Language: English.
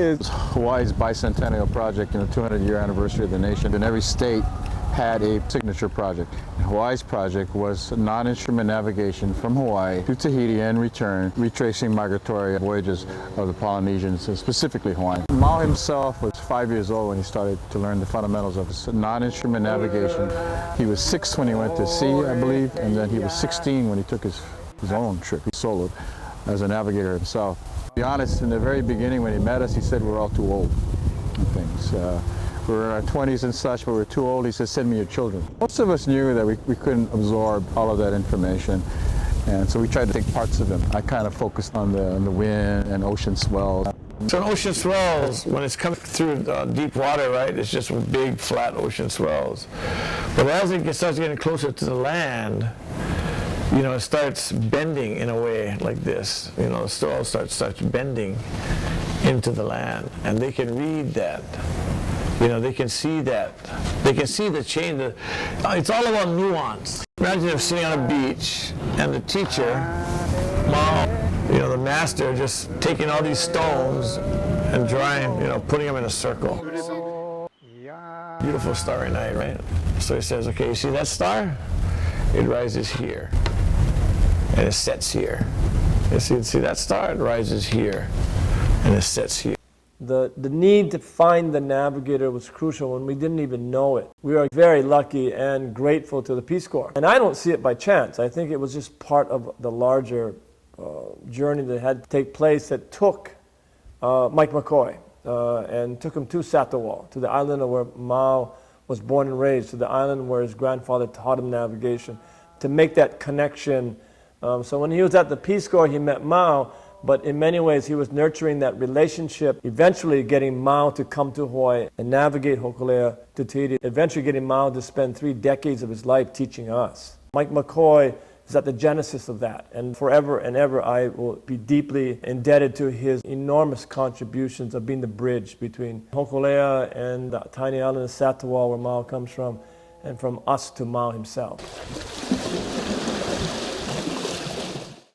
is Hawaii's bicentennial project, 200-year anniversary of the nation, and every state had a signature project. And Hawaii's project was non-instrument navigation from Hawaii to Tahiti and return, retracing migratory voyages of the Polynesians, and specifically Hawaiian. Mau himself was 5 years old when he started to learn the fundamentals of non-instrument navigation. He was 6 when he went to sea, I believe, and then he was 16 when he took his own trip. He soloed as a navigator himself. To be honest, in the very beginning when he met us, he said we're all too old and things. We were in our 20s and such, but we were too old. He said, send me your children. Most of us knew that we couldn't absorb all of that information, and so we tried to take parts of them. I kind of focused on the wind and ocean swells. So in ocean swells, when it's coming through deep water, right, it's just big, flat ocean swells. But as it starts getting closer to the land, it starts bending in a way like this. The swell starts bending into the land, and they can read that. They can see that. They can see the change. It's all about nuance. Imagine if sitting on a beach and the teacher, Mau, the master, just taking all these stones and drawing, putting them in a circle. Beautiful starry night, right? So he says, okay, you see that star? It rises here, and it sets here. You see that star? It rises here, and it sets here. The need to find the navigator was crucial when we didn't even know it. We are very lucky and grateful to the Peace Corps. And I don't see it by chance. I think it was just part of the larger journey that had to take place that took Mike McCoy and took him to Satawal, to the island where Mau was born and raised, to the island where his grandfather taught him navigation, to make that connection. So when he was at the Peace Corps, he met Mau, but in many ways he was nurturing that relationship, eventually getting Mau to come to Hawaii and navigate Hokule'a to Tahiti, eventually getting Mau to spend 3 decades of his life teaching us. Mike McCoy is at the genesis of that, and forever and ever I will be deeply indebted to his enormous contributions of being the bridge between Hokule'a and the tiny island of Satawal where Mau comes from, and from us to Mau himself.